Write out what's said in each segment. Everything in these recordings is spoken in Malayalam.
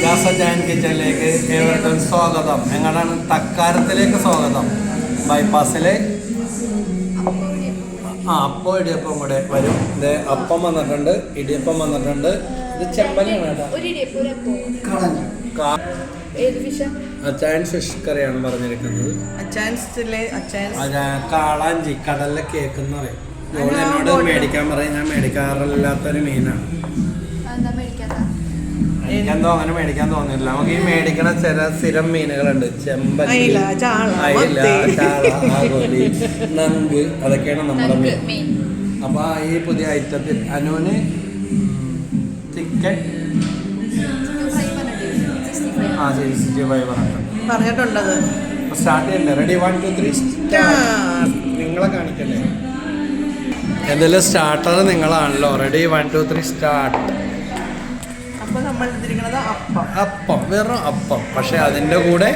ജാസജാൻ കിച്ചണിലേക്ക് ഏവർക്കും സ്വാഗതം. ഞങ്ങളാണ് തക്കാരത്തിലേക്ക് സ്വാഗതം. ബൈപ്പാസിലെ അപ്പം ഇടിയപ്പം കൂടെ വരും. ഇത് അപ്പം വന്നിട്ടുണ്ട്, ഇടിയപ്പം വന്നിട്ടുണ്ട്. ഇത് ചെമ്പനാണ് അച്ചായൻ ഫിഷ് കറിയാണ് പറഞ്ഞിരിക്കുന്നത്. കാളാഞ്ചി കടലിലെ കേക്ക് എന്ന് പറയും. എന്നോട് മേടിക്കാൻ പറയും, ഞാൻ മേടിക്കാറില്ലാത്തൊരു മീനാണ്. എനിക്കെന്തോ അങ്ങനെ മേടിക്കാൻ തോന്നിയില്ല. നമുക്ക് ഈ മേടിക്കണ ചില സ്ഥിരം മീനുകളുണ്ട്, ചെമ്പല്ലി, അയില, ചാള, ആഗോലി, നങ്ക്, അതൊക്കെയാണ് നമ്മുടെ മീൻ. അപ്പൊ ഈ പുതിയ ഐറ്റത്തിൽ അനുവിന് ചിക്കൻ 65 പറഞ്ഞിട്ടുണ്ടത്. സ്റ്റാർട്ട് ചെയ്യണ്ടേ? റെഡി 1 2 3 നിങ്ങളെ കാണിക്കണ്ടേ? എന്തെങ്കിലും സ്റ്റാർട്ടർ നിങ്ങളാണല്ലോ. Ready 1 2 3 start. അപ്പം വെറും അപ്പം, പക്ഷെ അതിൻ്റെ കൂടെ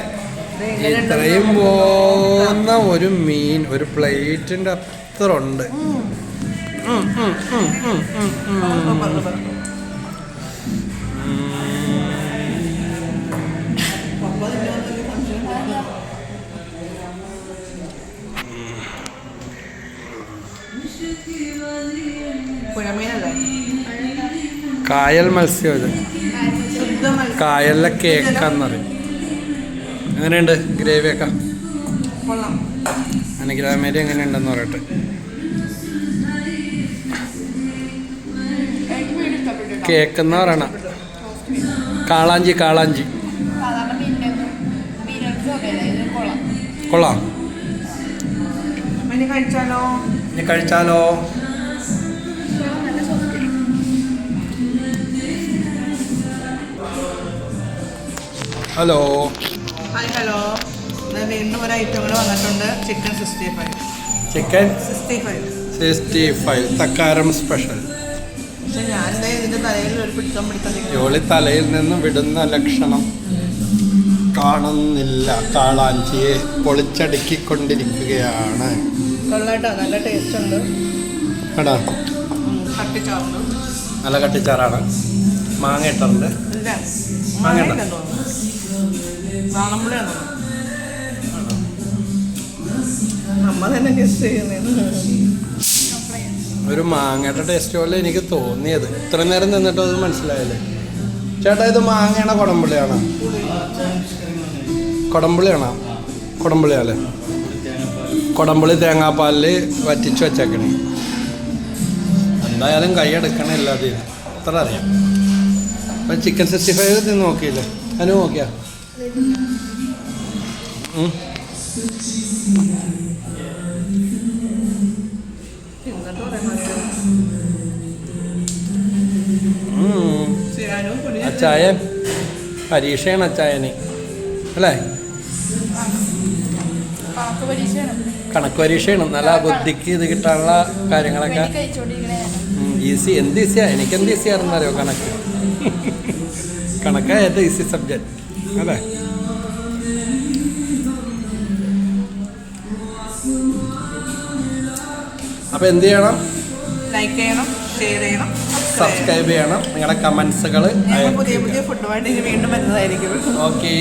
ഇത്രയും പോകുന്ന ഒരു മീൻ, ഒരു പ്ലേറ്റിൻ്റെ അത്ര ഉണ്ട്. കായൽ മത്സ്യം, ഇത് കായലിലെ കേക്കാന്ന് പറയും. എങ്ങനെയുണ്ട് ഗ്രേവിയൊക്കെ? അനുഗ്രാമേരി എങ്ങനെയുണ്ടെന്ന് പറയട്ടെ. കേക്കെന്ന് പറയണ കാളാഞ്ചി. കൊള്ളാം. ഇനി കഴിച്ചാലോ? ഹലോ. വീണ്ടും ഒരു ഐറ്റം കൂടെ വന്നിട്ടുണ്ട്. Chicken 65 തക്കാരം special. പക്ഷെ ഞാൻ ഇതിന്റെ തലയിൽ ഒരു പിടുത്തം ജോളി തലയിൽ നിന്ന് വിടുന്ന ലക്ഷണം കാണുന്നില്ല. കാളാഞ്ചിയെ പൊളിച്ചടുക്കിക്കൊണ്ടിരിക്കുകയാണ്. കൊള്ളാട്ടോ, നല്ല ടേസ്റ്റ് ഉണ്ട്. കേട്ടോ, കട്ടിച്ചാറുണ്ട്, നല്ല കട്ടിച്ചാറാണ്. മാങ്ങ ഇട്ടുണ്ട്. മാങ്ങ ഒരു മാങ്ങയുടെ ടേസ്റ്റ് പോലെ എനിക്ക് തോന്നിയത്. ഇത്ര നേരം നിന്നിട്ട് അത് മനസ്സിലായല്ലേ? ചേട്ടാ, ഇത് മാങ്ങയാണോ കൊടംപുളിയാണോ? കൊടംപുളിയാണല്ലേ? കൊടംപുളി തേങ്ങാപ്പാലിൽ വറ്റിച്ച് വെച്ചേക്കണേ. എന്തായാലും കൈ എടുക്കണില്ല അതിൽ, അത്ര അറിയാം. അപ്പം ചിക്കൻ 65 തിന്ന് നോക്കിയില്ലേ? അനു നോക്കിയാ? അച്ചായൻ പരീക്ഷയാണ് അച്ചായന്, അല്ലേ? കണക്ക് പരീക്ഷയാണ്. നല്ല ബുദ്ധിക്ക് ഇത് കിട്ടാനുള്ള കാര്യങ്ങളൊക്കെ ഈസി. എന്ത് ഈസിയാ? എനിക്ക് എന്ത് ഈസിയാണെന്നറിയോ? കണക്കാ ഏറ്റവും ഈസി സബ്ജക്റ്റ്, അല്ലേ? അപ്പോൾ എന്ത് ചെയ്യണം? ലൈക്ക് ചെയ്യണം, ഷെയർ ചെയ്യണം, സബ്സ്ക്രൈബ് ചെയ്യണം. നിങ്ങളുടെ കമൻസുകൾ പുതിയ ഫുഡുമായിട്ട് വീണ്ടും വരുന്നതായിരിക്കും. ഓക്കേ.